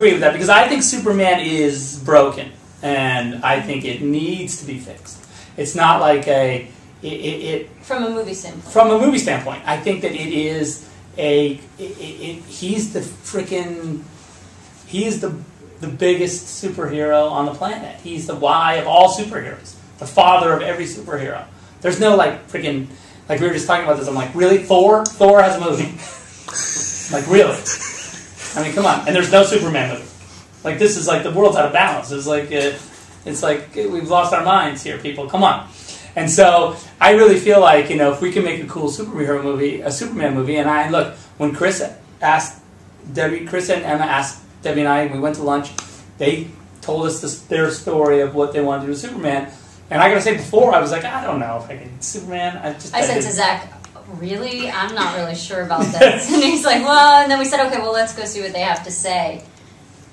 agree with that because I think Superman is broken, and I think it needs to be fixed. It's not like from a movie standpoint. From a movie standpoint, I think that it is he's the freaking the biggest superhero on the planet. He's the why of all superheroes, the father of every superhero. There's no freaking we were just talking about this. I'm like, really? Thor has a movie. Like, really? I mean, come on. And there's no Superman movie. This is the world's out of balance. It's like we've lost our minds here, people. Come on. And so I really feel like, if we can make a cool superhero movie, a Superman movie, and look, when Chris and Emma asked Debbie and I, and we went to lunch, they told us their story of what they wanted to do with Superman. And I gotta say, before, I was like, I don't know if I can Superman. I said to Zack, really? I'm not really sure about this. And he's like, well, and then we said, okay, well, let's go see what they have to say.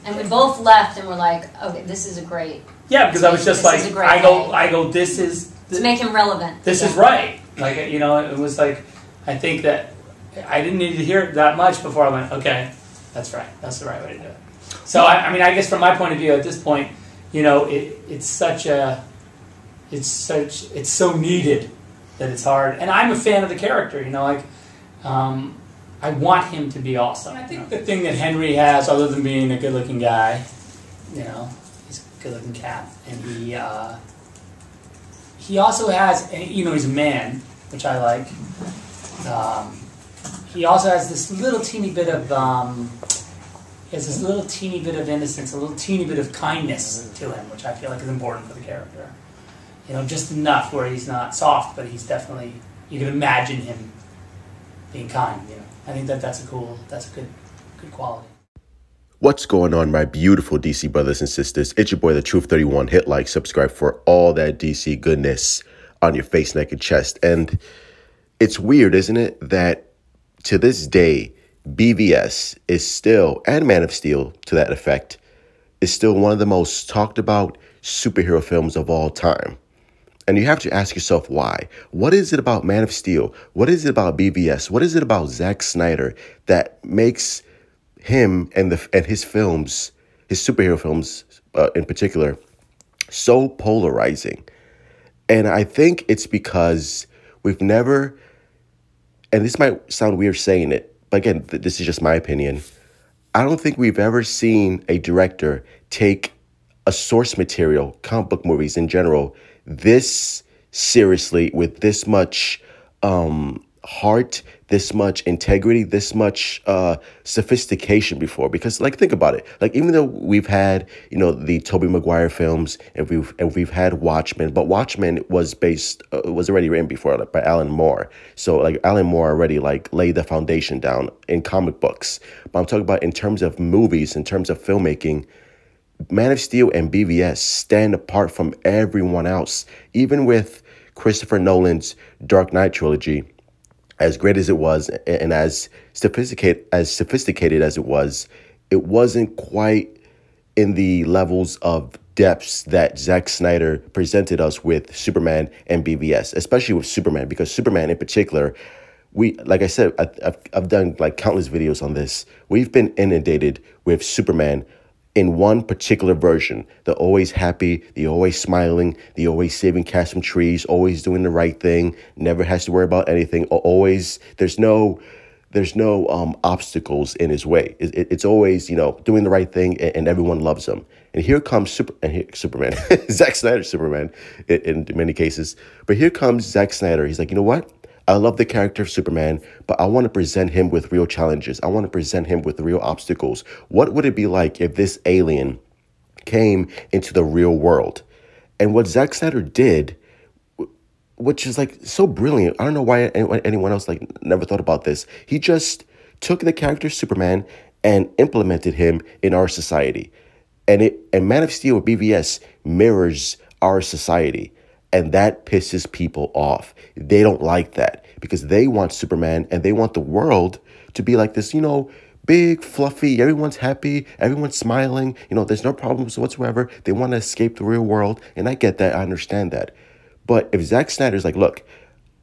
And we both left and we're like, okay, this is a great. Yeah, because I was just I go, this is. To make him relevant. This is right. It was I think that I didn't need to hear it that much before I went, okay, that's right. That's the right way to do it. So, I guess from my point of view at this point, it's so needed that it's hard. And I'm a fan of the character, I want him to be awesome. I think the thing that Henry has, other than being a good-looking guy, he's a good-looking cat, and he also has, he's a man, which I like. He also has this little teeny bit of, innocence, a little teeny bit of kindness to him, which I feel like is important for the character. Just enough where he's not soft, but he's definitely, you can imagine him being kind, I think that's a good quality. What's going on, my beautiful DC brothers and sisters? It's your boy, The Truth 31. Hit like, subscribe for all that DC goodness on your face, neck, and chest. And it's weird, isn't it, that to this day, BVS is still, and Man of Steel to that effect, is still one of the most talked about superhero films of all time. And you have to ask yourself why. What is it about Man of Steel? What is it about BVS? What is it about Zack Snyder that makes him and his films, his superhero films in particular, so polarizing? And I think it's because we've never, and this might sound weird saying it, but again, this is just my opinion. I don't think we've ever seen a director take a source material, comic book movies in general, this seriously, with this much heart, this much integrity, this much sophistication before. Because think about it, even though we've had the Tobey Maguire films and we've had Watchmen, but Watchmen was already written before by Alan Moore. So Alan Moore already laid the foundation down in comic books. But I'm talking about in terms of movies, in terms of filmmaking, Man of Steel and BVS stand apart from everyone else. Even with Christopher Nolan's Dark Knight trilogy, as great as it was and as sophisticated as it wasn't quite in the levels of depths that Zack Snyder presented us with Superman and BVS, especially with Superman, because Superman in particular, like I said, I've done countless videos on this. We've been inundated with Superman in one particular version. They're always happy, they're always smiling, they're always saving cats from trees, always doing the right thing, never has to worry about anything, always, there's no obstacles in his way. It's always, doing the right thing, and everyone loves him. And here comes Superman, Zack Snyder Superman in many cases. But here comes Zack Snyder. He's like, you know what? I love the character of Superman, but I want to present him with real challenges. I want to present him with real obstacles. What would it be like if this alien came into the real world? And what Zack Snyder did, which is so brilliant, I don't know why anyone else never thought about this. He just took the character Superman and implemented him in our society. And Man of Steel, BVS, mirrors our society. And that pisses people off. They don't like that because they want Superman and they want the world to be like this, big, fluffy, everyone's happy, everyone's smiling, there's no problems whatsoever. They want to escape the real world. And I get that. I understand that. But if Zack Snyder's like, look,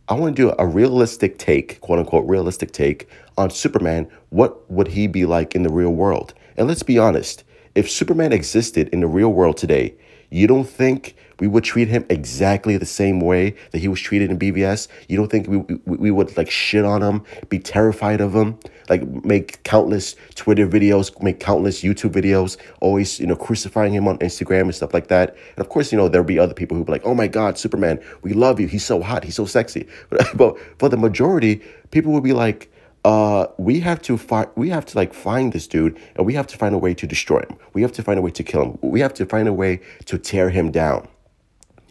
I want to do a realistic take, quote unquote, realistic take on Superman, what would he be like in the real world? And let's be honest, If Superman existed in the real world today, you don't think we would treat him exactly the same way that he was treated in BVS? You don't think we would like shit on him, be terrified of him, like make countless Twitter videos, make countless YouTube videos, always, crucifying him on Instagram and stuff like that? And of course, there'll be other people who be like, oh my God, Superman, we love you. He's so hot. He's so sexy. But for the majority, people will be like, we have to find this dude, and we have to find a way to destroy him. We have to find a way to kill him. We have to find a way to tear him down.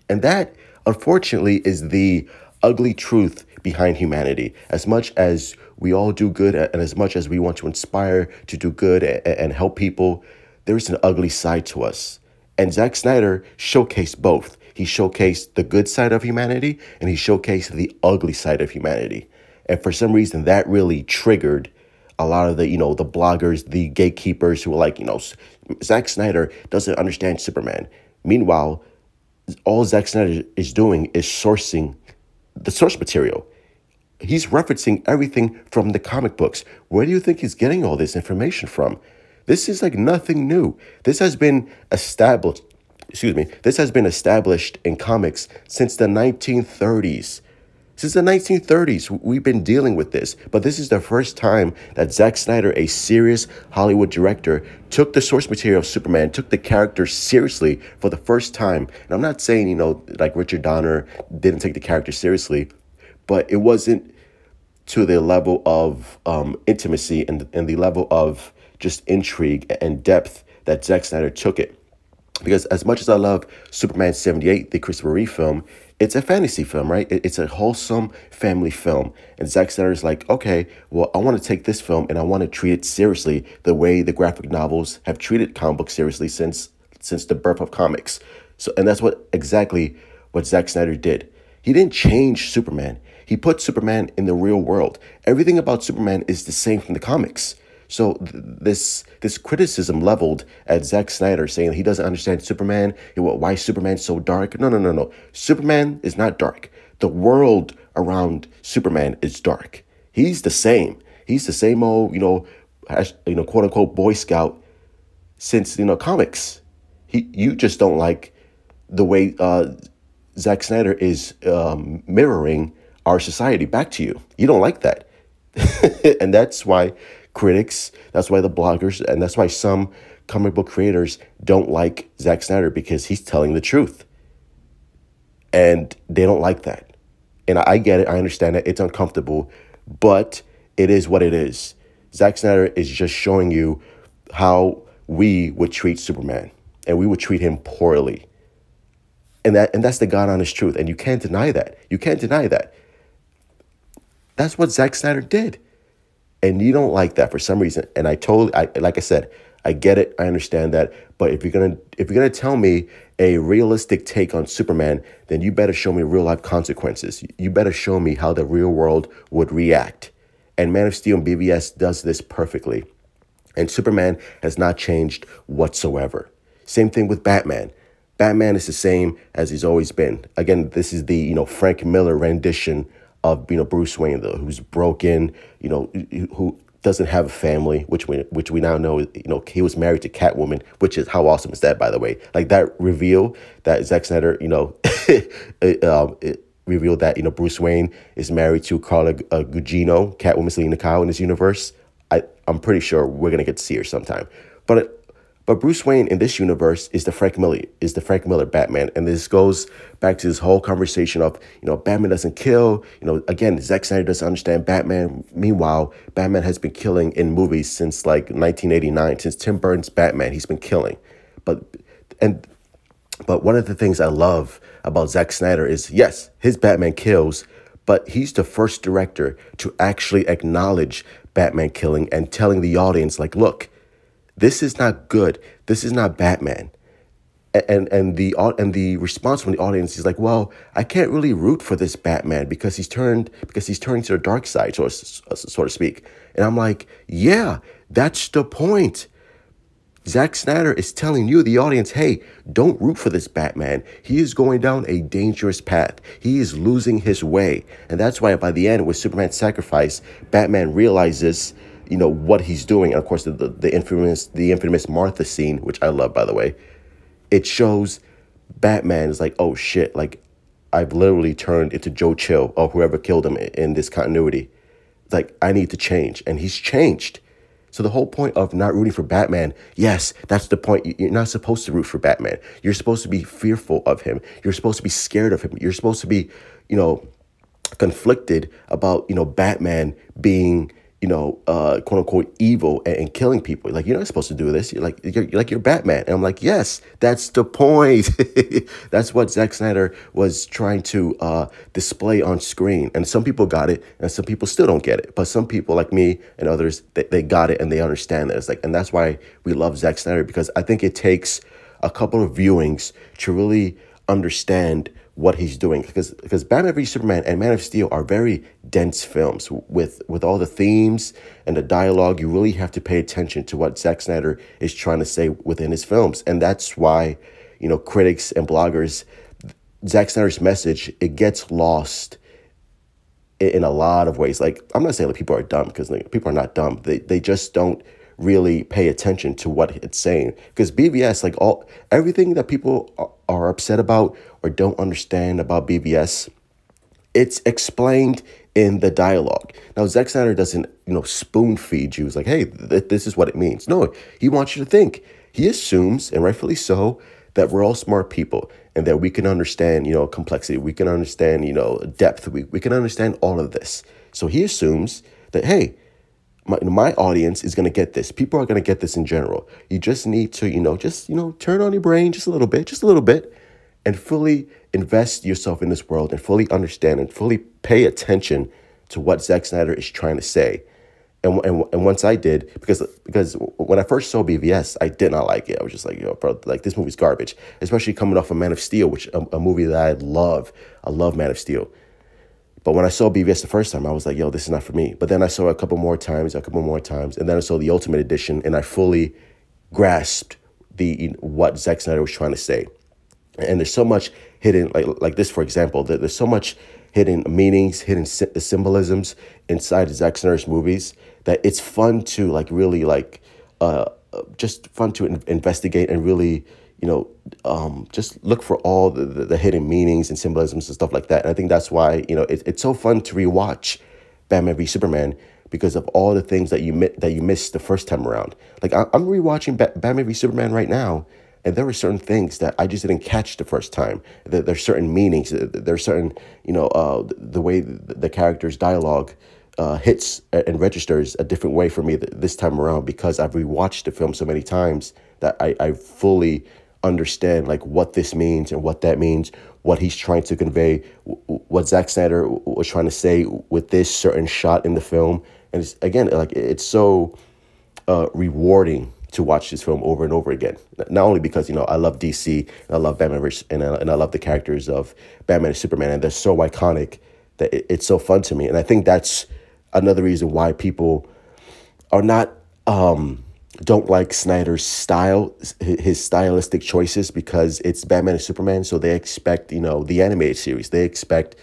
And that, unfortunately, is the ugly truth behind humanity. As much as we all do good, and as much as we want to inspire to do good and help people, there is an ugly side to us. And Zack Snyder showcased both. He showcased the good side of humanity, and he showcased the ugly side of humanity. And for some reason, that really triggered a lot of the, the bloggers, the gatekeepers who were like, Zack Snyder doesn't understand Superman. Meanwhile, all Zack Snyder is doing is sourcing the source material. He's referencing everything from the comic books. Where do you think he's getting all this information from? This is like nothing new. This has been established. This has been established in comics since the 1930s. Since the 1930s, we've been dealing with this. But this is the first time that Zack Snyder, a serious Hollywood director, took the source material of Superman, took the character seriously for the first time. And I'm not saying, like Richard Donner didn't take the character seriously, but it wasn't to the level of intimacy and the level of just intrigue and depth that Zack Snyder took it. Because as much as I love Superman 78, the Christopher Reeve film, it's a fantasy film, right? It's a wholesome family film. And Zack Snyder is like, okay, well, I want to take this film and I want to treat it seriously the way the graphic novels have treated comic books seriously since the birth of comics. And that's exactly what Zack Snyder did. He didn't change Superman. He put Superman in the real world. Everything about Superman is the same from the comics. So this criticism leveled at Zack Snyder saying he doesn't understand Superman, why Superman's so dark. No. Superman is not dark. The world around Superman is dark. He's the same. He's the same old, quote unquote Boy Scout since, comics. You just don't like the way Zack Snyder is mirroring our society back to you. You don't like that. And that's why critics, that's why the bloggers, and that's why some comic book creators don't like Zack Snyder, because he's telling the truth. And they don't like that. And I get it. I understand it. It's uncomfortable, but it is what it is. Zack Snyder is just showing you how we would treat Superman, and we would treat him poorly. And that's the God honest truth. And you can't deny that. You can't deny that. That's what Zack Snyder did. And you don't like that for some reason. And like I said, I get it. I understand that. But if you're gonna tell me a realistic take on Superman, then you better show me real life consequences. You better show me how the real world would react. And Man of Steel and BVS does this perfectly. And Superman has not changed whatsoever. Same thing with Batman. Batman is the same as he's always been. Again, this is the Frank Miller rendition of Bruce Wayne, who's broken, who doesn't have a family, which we now know, he was married to Catwoman, which is, how awesome is that, by the way? Like that reveal that Zack Snyder, revealed that Bruce Wayne is married to Carla Gugino, Catwoman Selena Kyle in this universe. I'm pretty sure we're gonna get to see her sometime, But Bruce Wayne in this universe is the Frank Miller Batman. And this goes back to this whole conversation of, Batman doesn't kill. Again, Zack Snyder doesn't understand Batman. Meanwhile, Batman has been killing in movies since like 1989. Since Tim Burton's Batman, he's been killing. But one of the things I love about Zack Snyder is, yes, his Batman kills, but he's the first director to actually acknowledge Batman killing and telling the audience, like, look, this is not good. This is not Batman. And the response from the audience is like, well, I can't really root for this Batman because he's turning to the dark side, so to speak. And I'm like, yeah, that's the point. Zack Snyder is telling you, the audience, hey, don't root for this Batman. He is going down a dangerous path. He is losing his way. And that's why by the end, with Superman's sacrifice, Batman realizes, what he's doing. And of course, the infamous Martha scene, which I love, by the way, it shows Batman is like, oh shit, like I've literally turned into Joe Chill or whoever killed him in this continuity. Like, I need to change. And he's changed. So the whole point of not rooting for Batman, yes, that's the point. You're not supposed to root for Batman. You're supposed to be fearful of him. You're supposed to be scared of him. You're supposed to be, conflicted about, Batman being, quote unquote evil and killing people. Like, you're not supposed to do this. You're Batman. And I'm like, yes, that's the point. That's what Zack Snyder was trying to display on screen. And some people got it, and some people still don't get it. But some people like me and others, they got it and they understand that. It's like, and that's why we love Zack Snyder, because I think it takes a couple of viewings to really understand what he's doing, because Batman v Superman and Man of Steel are very dense films with all the themes and the dialogue. You really have to pay attention to what Zack Snyder is trying to say within his films, and that's why critics and bloggers, Zack Snyder's message, it gets lost in a lot of ways. Like, I'm not saying that people are dumb, because people are not dumb. They just don't really pay attention to what it's saying, because BVS, like everything that people are upset about or don't understand about BVS, it's explained in the dialogue. Now, Zack Snyder doesn't, spoon feed you. It's like, hey, this is what it means. No, he wants you to think. He assumes, and rightfully so, that we're all smart people and that we can understand, complexity. We can understand, depth. We can understand all of this. So he assumes that, hey, my audience is going to get this. People are going to get this in general. You just need to, turn on your brain just a little bit, and fully invest yourself in this world and fully understand and fully pay attention to what Zack Snyder is trying to say. And once I did, because when I first saw BVS, I did not like it. I was just like, bro, like, this movie's garbage, especially coming off of Man of Steel, which a movie that I love. I love Man of Steel. But when I saw BVS the first time, I was like, yo, this is not for me. But then I saw it a couple more times, and then I saw the Ultimate Edition, and I fully grasped what Zack Snyder was trying to say. And there's so much hidden, like this, for example, there's so much hidden meanings, hidden symbolisms inside Zack Snyder's movies that it's fun to just fun to investigate and really, just look for all the hidden meanings and symbolisms and stuff like that. And I think that's why, it's so fun to rewatch Batman v Superman, because of all the things that you missed the first time around. Like, I'm rewatching Batman v Superman right now, and there were certain things that I just didn't catch the first time. There's certain meanings. There's certain, the way the character's dialogue hits and registers a different way for me this time around, because I've rewatched the film so many times that I fully understand like what this means and what that means, what he's trying to convey, what Zack Snyder was trying to say with this certain shot in the film. And it's, again, like, it's so rewarding to watch this film over and over again. Not only because, I love DC, and I love Batman, and I love the characters of Batman and Superman, and they're so iconic that it's so fun to me. And I think that's another reason why people are not, don't like Snyder's style, his stylistic choices, because it's Batman and Superman. So they expect, the animated series. They expect,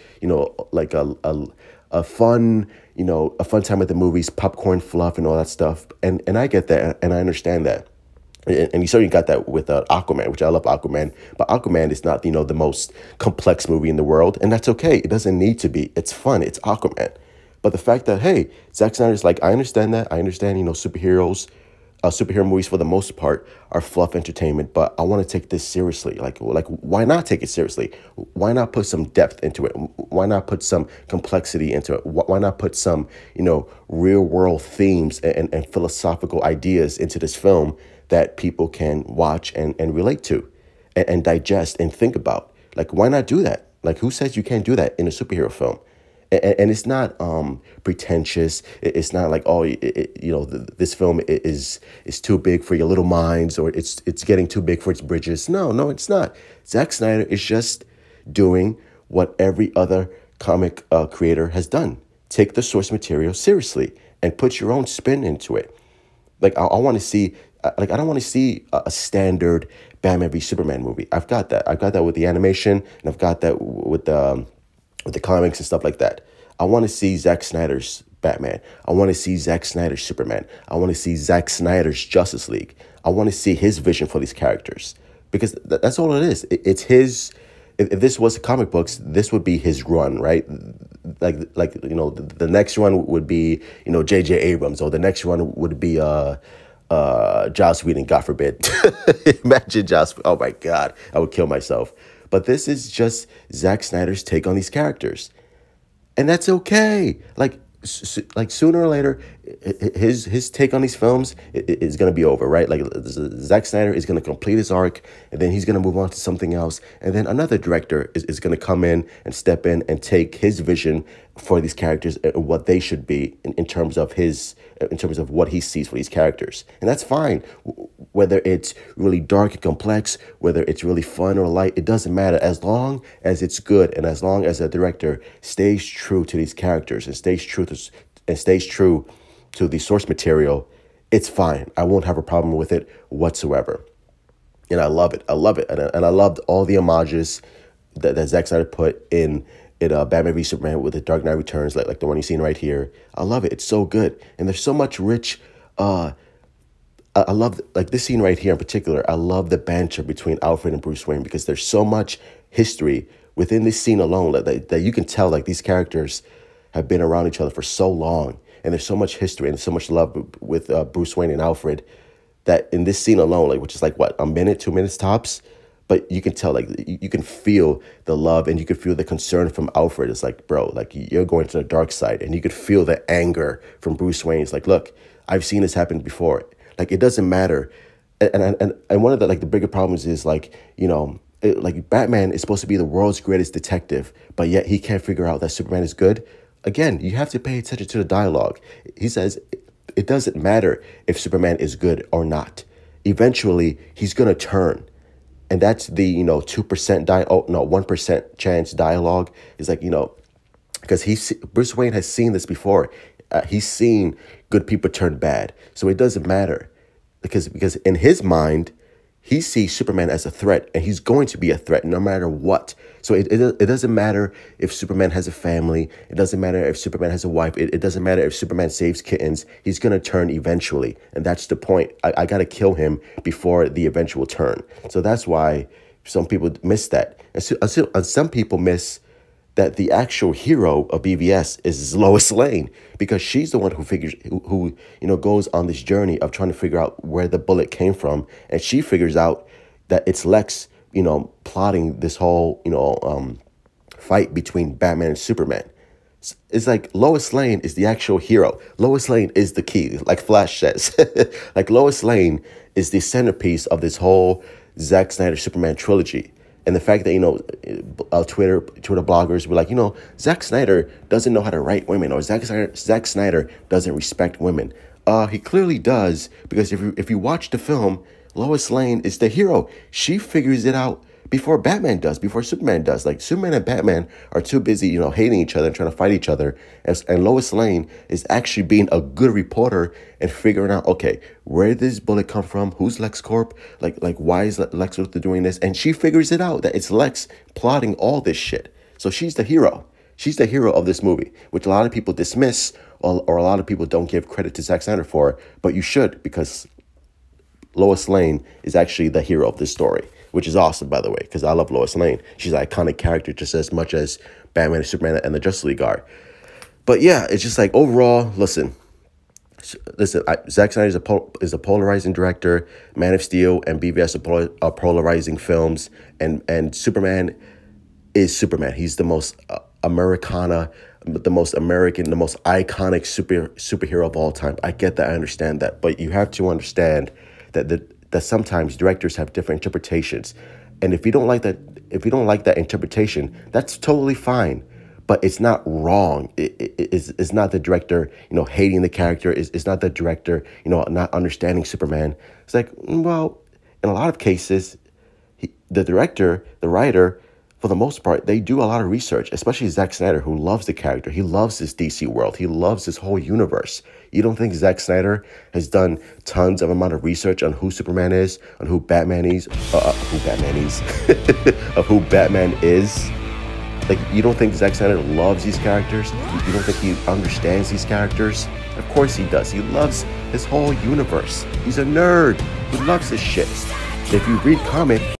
like a fun, a fun time at the movies, popcorn fluff and all that stuff. And I get that, and I understand that. And you certainly got that with Aquaman, which I love Aquaman. But Aquaman is not, the most complex movie in the world. And that's okay. It doesn't need to be. It's fun. It's Aquaman. But the fact that, hey, Zack Snyder's like, I understand that. I understand, superhero movies for the most part are fluff entertainment, but I want to take this seriously. Like, why not take it seriously? Why not put some depth into it? Why not put some complexity into it? Why not put some, real world themes and philosophical ideas into this film that people can watch and relate to and digest and think about? Like, why not do that? Like, who says you can't do that in a superhero film? And it's not pretentious. It's not like, oh, this film is too big for your little minds, or it's getting too big for its bridges. No, it's not. Zack Snyder is just doing what every other comic creator has done. Take the source material seriously and put your own spin into it. Like, I want to see, I don't want to see a standard Batman v Superman movie. I've got that. I've got that with the animation, and I've got that with the comics and stuff like that. I want to see Zack Snyder's Batman. I want to see Zack Snyder's Superman. I want to see Zack Snyder's Justice League. I want to see his vision for these characters, because that's all it is. It's his. If this was comic books, this would be his run, right? Like the next one would be J.J. Abrams, or the next one would be Joss Whedon, God forbid. Imagine Joss. Oh my God, I would kill myself. But this is just Zack Snyder's take on these characters, and that's okay. Like sooner or later, his take on these films is going to be over, right? Like Zack Snyder is going to complete his arc, and then he's going to move on to something else, and then another director is going to come in and step in and take his vision for these characters and what they should be in terms of what he sees for these characters, and that's fine. Whether it's really dark and complex, whether it's really fun or light, it doesn't matter, as long as it's good, and as long as a director stays true to these characters and stays true to the source material, it's fine. I won't have a problem with it whatsoever. And I love it. And I loved all the homages that Zack Snyder put in Batman v Superman with the Dark Knight Returns, like the one you're seeing right here. I love it. It's so good. And there's so much rich... I love, like this scene right here in particular, I love the banter between Alfred and Bruce Wayne, because there's so much history within this scene alone that you can tell, like, these characters have been around each other for so long. And there's so much history and so much love with Bruce Wayne and Alfred, that in this scene alone, like, which is like, what, a minute, 2 minutes tops? But you can tell, like, you can feel the love, and you can feel the concern from Alfred. It's like, bro, like, you're going to the dark side. And you could feel the anger from Bruce Wayne. It's like, look, I've seen this happen before. Like, it doesn't matter. And one of the, like, the bigger problems is, like, like, Batman is supposed to be the world's greatest detective, but yet he can't figure out that Superman is good. Again, you have to pay attention to the dialogue. He says it doesn't matter if Superman is good or not. Eventually, he's going to turn. And that's the, 2% 1% chance dialogue. Is like, because Bruce Wayne has seen this before. He's seen good people turn bad. So it doesn't matter, because in his mind, he sees Superman as a threat, and he's going to be a threat no matter what. So it doesn't matter if Superman has a family. It doesn't matter if Superman has a wife. It doesn't matter if Superman saves kittens. He's going to turn eventually. And that's the point. I got to kill him before the eventual turn. So that's why some people miss that. And some people miss that the actual hero of BVS is Lois Lane, because she's the one who goes on this journey of trying to figure out where the bullet came from, and she figures out that it's Lex, plotting this whole fight between Batman and Superman. It's like Lois Lane is the actual hero. Lois Lane is the key, like Flash says. Like, Lois Lane is the centerpiece of this whole Zack Snyder Superman trilogy. And the fact that, Twitter bloggers were like, Zack Snyder doesn't know how to write women, or Zack Snyder doesn't respect women. He clearly does, because if you watch the film, Lois Lane is the hero. She figures it out before Batman does, before Superman does. Like, Superman and Batman are too busy, hating each other and trying to fight each other. And Lois Lane is actually being a good reporter and figuring out, okay, where did this bullet come from? Who's LexCorp? Like why is Lex Luthor doing this? And she figures it out, that it's Lex plotting all this shit. So she's the hero. She's the hero of this movie, which a lot of people dismiss, or a lot of people don't give credit to Zack Snyder for. But you should, because Lois Lane is actually the hero of this story, which is awesome, by the way, because I love Lois Lane. She's an iconic character just as much as Batman and Superman and the Justice League are. But yeah, it's just like, overall, listen, Zack Snyder is a polarizing director. Man of Steel and BVS are polarizing films, and Superman is Superman. He's the most Americana, the most American, the most iconic superhero of all time. I get that, I understand that, but you have to understand that sometimes directors have different interpretations, and if you don't like that interpretation, that's totally fine. But it's not wrong. It's not the director, hating the character. It's not the director, not understanding Superman. It's like, well, in a lot of cases, the director, the writer, for the most part, they do a lot of research, especially Zack Snyder, who loves the character. He loves this DC world. He loves this whole universe. You don't think Zack Snyder has done tons of amount of research on who Superman is, on who Batman is, of who Batman is? Like, you don't think Zack Snyder loves these characters? You don't think he understands these characters? Of course he does. He loves his whole universe. He's a nerd who loves this shit. If you read comic